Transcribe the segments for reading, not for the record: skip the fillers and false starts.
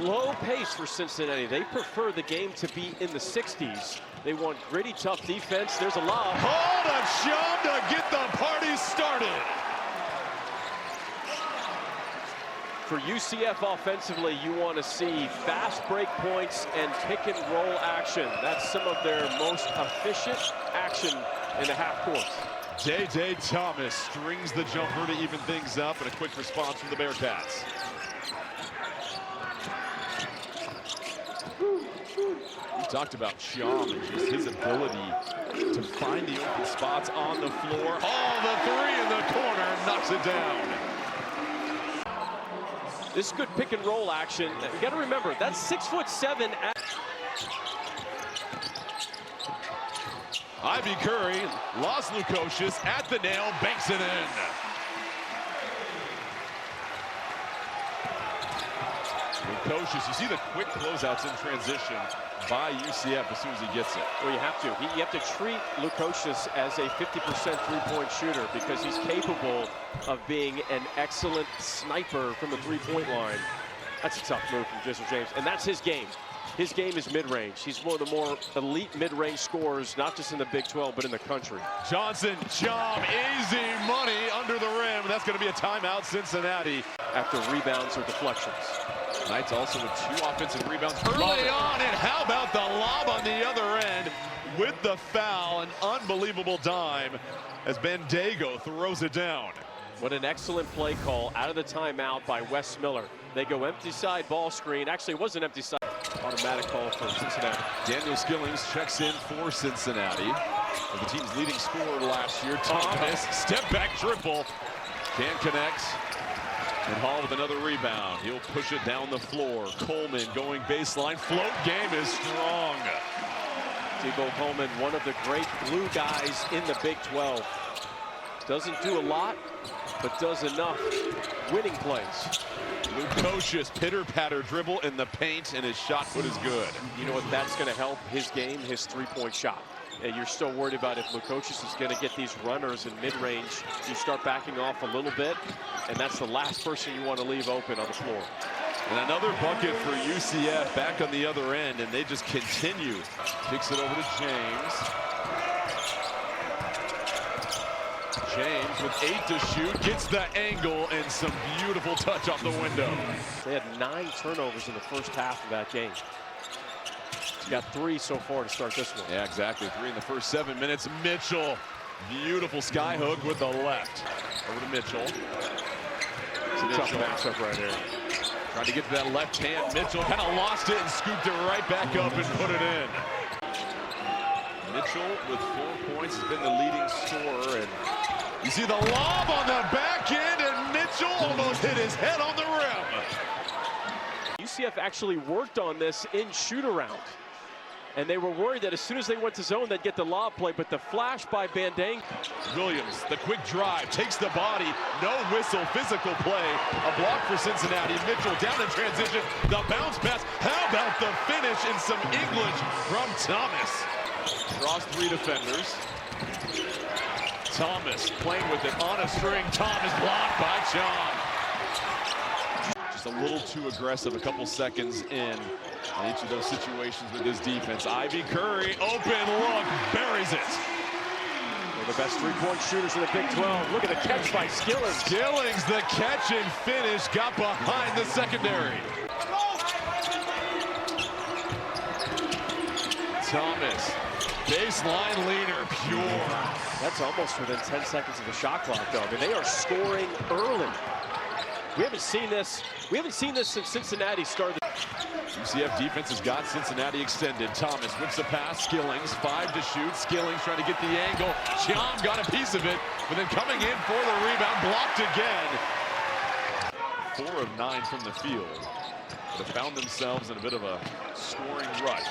slow pace for Cincinnati. They prefer the game to be in the 60s. They want gritty, tough defense. There's a lob. Hold of Shum to get the party started. For UCF offensively, you want to see fast break points and pick and roll action. That's some of their most efficient action in the half court. J.J. Thomas strings the jumper to even things up, and a quick response from the Bearcats. We talked about Shum and just his ability to find the open spots on the floor. Oh, the three in the corner knocks it down. This is good pick and roll action. You got to remember, that's 6'7". Ivy Curry lost Lukosius at the nail, banks it in. Lukosius, you see the quick closeouts in transition by UCF as soon as he gets it. Well, you have to. You have to treat Lukosius as a 50% three-point shooter because he's capable of being an excellent sniper from the three-point line. That's a tough move from Jason James, and that's his game. His game is mid-range. He's one of the more elite mid-range scorers, not just in the Big 12, but in the country. Johnson, Chom, easy money under the rim. That's going to be a timeout, Cincinnati. After rebounds or deflections. Knights also with 2 offensive rebounds early on, and how about the lob on the other end with the foul? An unbelievable dime as Bandago throws it down. What an excellent play call out of the timeout by Wes Miller. They go empty side ball screen. Actually, it was an empty side. Automatic call for Cincinnati. Daniel Skillings checks in for Cincinnati. The team's leading scorer last year. Thomas, step back triple. Can't connect. And Hall with another rebound. He'll push it down the floor. Coleman going baseline. Float game is strong. Tebow Coleman, one of the great glue guys in the Big 12. Doesn't do a lot, but does enough winning plays. Lukosius, pitter-patter dribble in the paint, and his shot put is good. You know what that's going to help his game? His three-point shot. And you're still worried about if Lukosius is going to get these runners in mid-range. You start backing off a little bit, and that's the last person you want to leave open on the floor. And another bucket for UCF back on the other end, and they just continue. Kicks it over to James. James with 8 to shoot, gets the angle and some beautiful touch off the window. They had 9 turnovers in the first half of that game. He's got 3 so far to start this one. Yeah, exactly. 3 in the first 7 minutes. Mitchell, beautiful sky hook with the left. Over to Mitchell. It's a tough matchup right here. Trying to get to that left hand. Mitchell kind of lost it and scooped it right back up and put it in. Mitchell with 4 points has been the leading scorer, and you see the lob on the back end, and Mitchell almost hit his head on the rim. UCF actually worked on this in shoot-around, and they were worried that as soon as they went to zone, they'd get the lob play, but the flash by Bandago. Williams, the quick drive, takes the body, no whistle, physical play. A block for Cincinnati. Mitchell down in transition, the bounce pass. How about the finish in some English from Thomas? Draws 3 defenders. Thomas playing with it on a string. Thomas blocked by John. Just a little too aggressive, a couple seconds in each of those situations with his defense. Ivy Curry, open look, buries it. One of the best three-point shooters in the Big 12. Look at the catch by Skillings. Skillings, the catch and finish, got behind the secondary. Thomas, baseline leaner, pure. That's almost within 10 seconds of the shot clock, though. I mean, they are scoring early. We haven't seen this since Cincinnati started. UCF defense has got Cincinnati extended. Thomas whips the pass. Skillings, 5 to shoot. Skillings trying to get the angle. Chiam got a piece of it, but then coming in for the rebound, blocked again. 4 of 9 from the field. They found themselves in a bit of a scoring rut.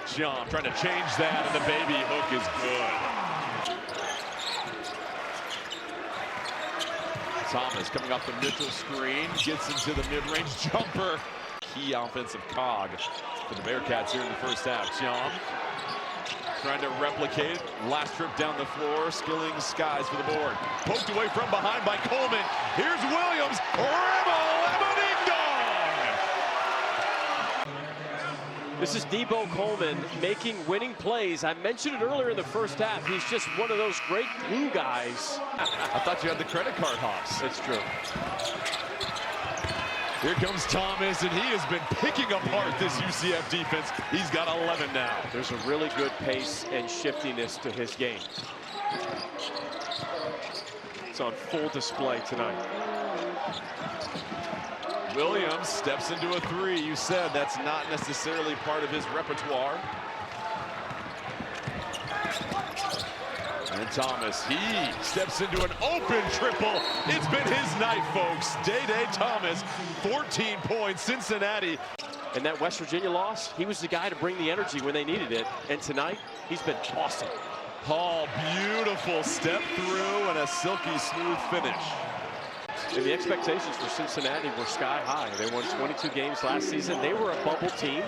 Chiam trying to change that, and the baby hook is good. Thomas coming off the Mitchell screen, gets into the mid-range jumper. Key offensive cog for the Bearcats here in the first half. Chiam trying to replicate it. Last trip down the floor. Skillings skies for the board. Poked away from behind by Coleman. Here's Williams. Rim-a-lemon-ding-dong! This is Debo Coleman making winning plays. I mentioned it earlier in the first half. He's just one of those great glue guys. I thought you had the credit card hops. It's true. Here comes Thomas, and he has been picking apart this UCF defense. He's got 11 now. There's a really good pace and shiftiness to his game. It's on full display tonight. Williams steps into a three. You said that's not necessarily part of his repertoire. And Thomas, he steps into an open triple. It's been his night, folks. Day Thomas, 14 points, Cincinnati. And that West Virginia loss, he was the guy to bring the energy when they needed it. And tonight, he's been awesome. Hall, beautiful step through and a silky smooth finish. And the expectations for Cincinnati were sky high. They won 22 games last season. They were a bubble team.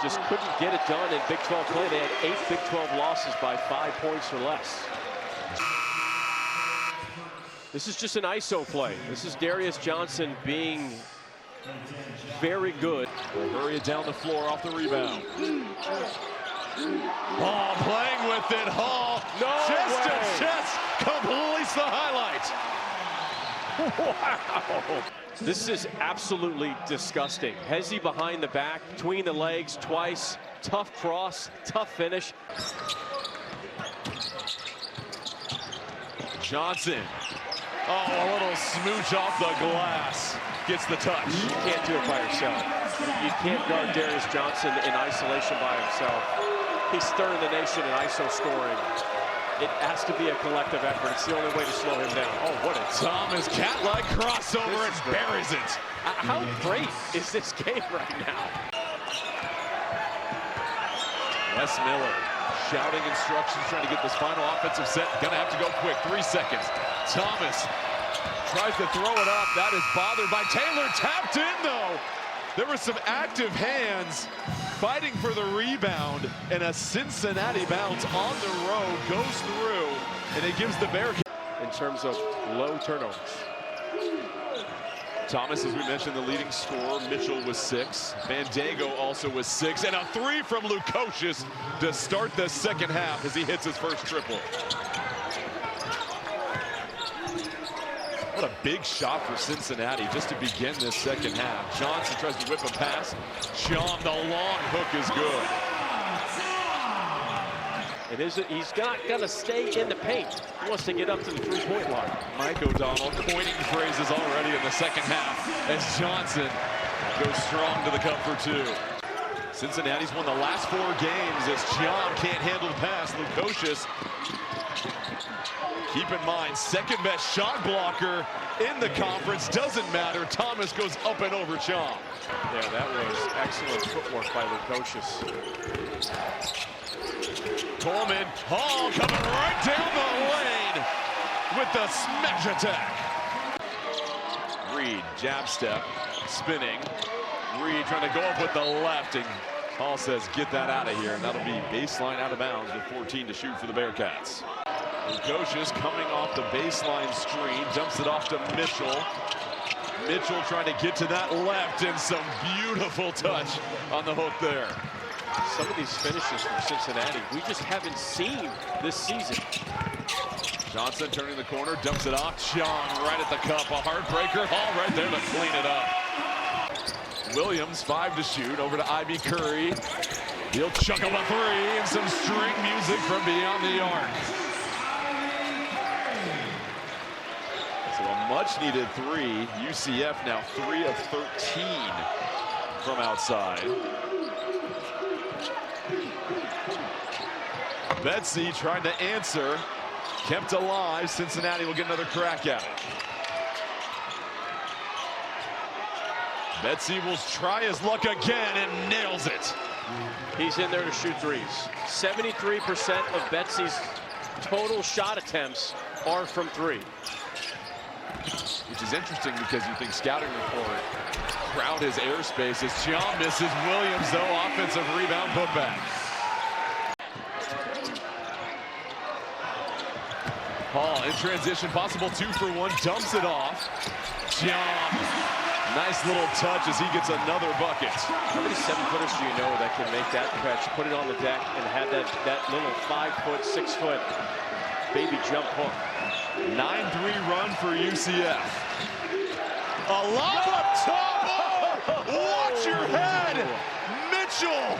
Just couldn't get it done in Big 12 play. They had 8 Big 12 losses by 5 points or less. This is just an ISO play. This is Darius Johnson being very good. We'll hurry it down the floor off the rebound. Hall playing with it. Hall, chest to chest, completes the highlight. Wow. This is absolutely disgusting. Hezzy behind the back, between the legs twice. Tough cross, tough finish. Johnson. Oh, a little smooch off the glass. Gets the touch. You can't do it by yourself. You can't guard Darius Johnson in isolation by himself. He's stirring the nation in ISO scoring. It has to be a collective effort. It's the only way to slow him down. Oh, what a Thomas cat-like crossover and buries it. How great is this game right now? Wes Miller shouting instructions, trying to get this final offensive set. Gonna have to go quick, 3 seconds. Thomas tries to throw it up. That is bothered by Taylor. Tapped in, though. There were some active hands fighting for the rebound, and a Cincinnati bounce on the road goes through, and it gives the Bearcats. In terms of low turnovers. Thomas, as we mentioned, the leading scorer. Mitchell was 6. Bandago also was 6. And a 3 from Lukosius to start the second half as he hits his first triple. What a big shot for Cincinnati just to begin this second half. Johnson tries to whip a pass. Chom, the long hook is good. He's not going to stay in the paint. He wants to get up to the three-point line. Mike O'Donnell coining phrases already in the second half as Johnson goes strong to the cup for 2. Cincinnati's won the last 4 games as Chom can't handle the pass. Lukosius, keep in mind, second best shot blocker in the conference. Doesn't matter. Thomas goes up and over Chom. Yeah, that was excellent footwork by Lukosius. Coleman, Hall coming right down the lane with the smash attack. Reed, jab step, spinning. Reed trying to go up with the left, and Hall says, get that out of here, and that'll be baseline out of bounds with 14 to shoot for the Bearcats. Lukosius coming off the baseline screen, dumps it off to Mitchell. Mitchell trying to get to that left, and some beautiful touch on the hook there. Some of these finishes from Cincinnati, we just haven't seen this season. Johnson turning the corner, dumps it off. Chong right at the cup, a heartbreaker. Hall right there to clean it up. Williams, 5 to shoot, over to Ivy Curry. He'll chuck up a 3 and some string music from beyond the arc. So a much-needed 3. UCF now 3 of 13 from outside. Betsy trying to answer, kept alive. Cincinnati will get another crack at it. Betsy will try his luck again and nails it. He's in there to shoot threes. 73% of Betsy's total shot attempts are from 3. Which is interesting because you think scouting report crowd his airspace as Chiam misses. Williams, though, offensive rebound putback. Hall in transition, possible 2-for-1, dumps it off. Chiam Nice little touch as he gets another bucket. How many 7-footers do you know that can make that catch, put it on the deck, and have that little 5-foot, 6-foot baby jump hook? 9-3 run for UCF. A lob up top. Oh, watch your head. Mitchell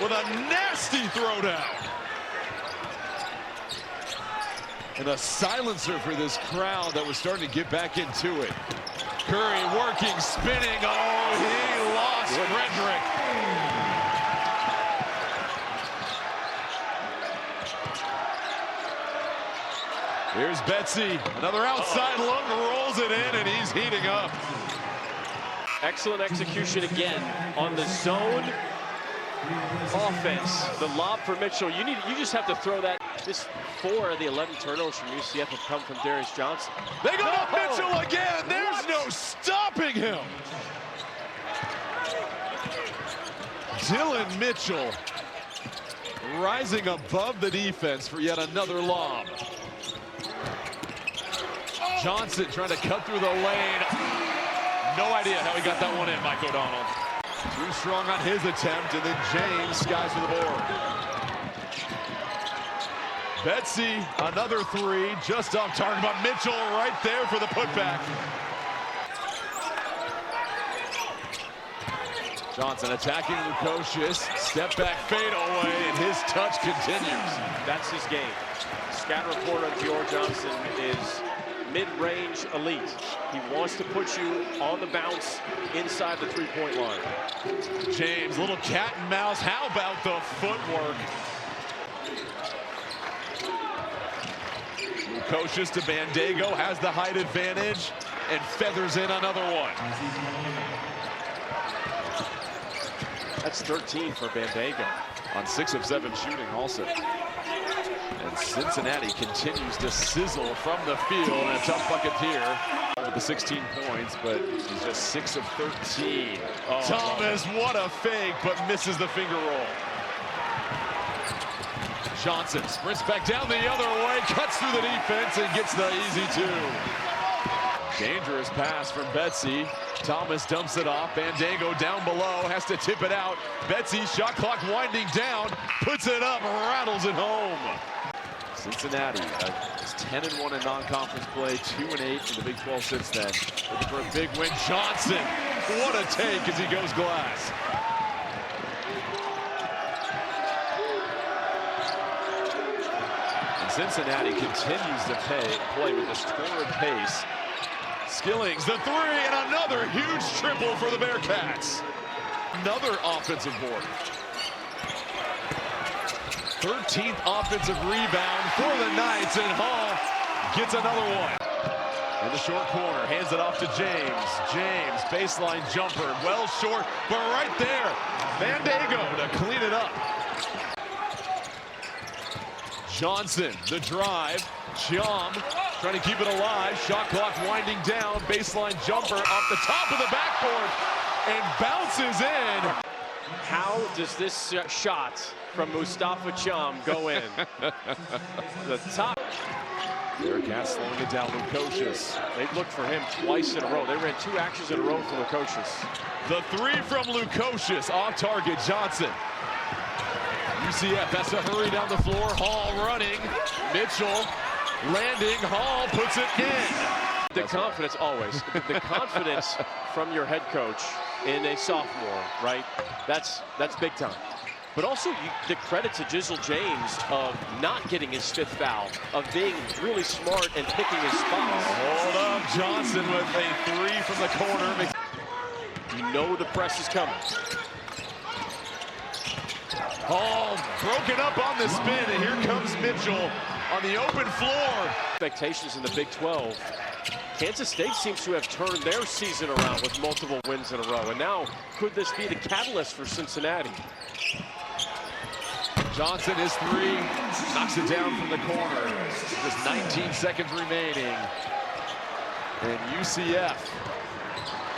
with a nasty throwdown. And a silencer for this crowd that was starting to get back into it. Curry working, spinning. Oh, he lost Frederick. Here's Betsy. Another outside look, rolls it in, and he's heating up. Excellent execution again on the zone offense. The lob for Mitchell. You just have to throw that. Just 4 of the 11 turnovers from UCF have come from Darius Johnson. They go to Mitchell again. There's no stopping him. Dylan Mitchell rising above the defense for yet another lob. Johnson trying to cut through the lane. No idea how he got that one in, Mike O'Donnell. Too strong on his attempt, and then James skies for the board. Betsy, another 3, just off target, but Mitchell right there for the putback. Johnson attacking Lukosius, step back fadeaway, and his touch continues. That's his game. Scat report on Dior Johnson is mid-range elite. He wants to put you on the bounce inside the 3-point line. James, little cat and mouse. How about the footwork? Lukosius to Bandego, has the height advantage and feathers in another one. That's 13 for Bandego. On 6 of 7 shooting also. And Cincinnati continues to sizzle from the field, and a tough bucket here with the 16 points, but he's just 6 of 13. Oh, Thomas, what a fake, but misses the finger roll. Johnson sprints back down the other way, cuts through the defense, and gets the easy 2. Dangerous pass from Betsy. Thomas dumps it off. Bandego down below, has to tip it out. Betsy, shot clock winding down, puts it up, rattles it home. Cincinnati is 10-1 in non-conference play, 2-8 in the Big 12 since then. Looking for a big win. Johnson, what a take as he goes glass. And Cincinnati continues to play with this torrid pace. Skillings, the 3, and another huge triple for the Bearcats. Another offensive board. 13th offensive rebound for the Knights, and Hall gets another one. In the short corner, hands it off to James. James, baseline jumper, well short, but right there, Bandego to clean it up. Johnson, the drive. Chiam trying to keep it alive. Shot clock winding down. Baseline jumper off the top of the backboard and bounces in. How does this shot from Mustafa Chiam go in? The top. Bearcats slowing it down. Lukosius. They've looked for him twice in a row. They ran 2 actions in a row for Lukosius. The 3 from Lukosius off target. Johnson. UCF has to hurry down the floor. Hall running. Mitchell landing. Hall puts it in. The confidence, always. The confidence from your head coach in a sophomore, right? That's big time. But also the credit to Jizzle James of not getting his 5th foul, of being really smart and picking his spots. Hold up, Johnson with a 3 from the corner. You know the press is coming. Hall broken up on the spin, and here comes Mitchell on the open floor. Expectations in the Big 12. Kansas State seems to have turned their season around with multiple wins in a row. And now, could this be the catalyst for Cincinnati? Johnson is 3, knocks it down from the corner. Just 19 seconds remaining. And UCF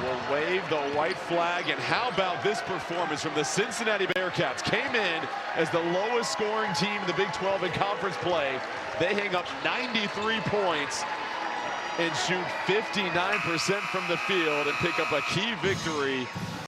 will wave the white flag. And how about this performance from the Cincinnati Bearcats? Came in as the lowest scoring team in the Big 12 in conference play. They hang up 93 points and shoot 59% from the field and pick up a key victory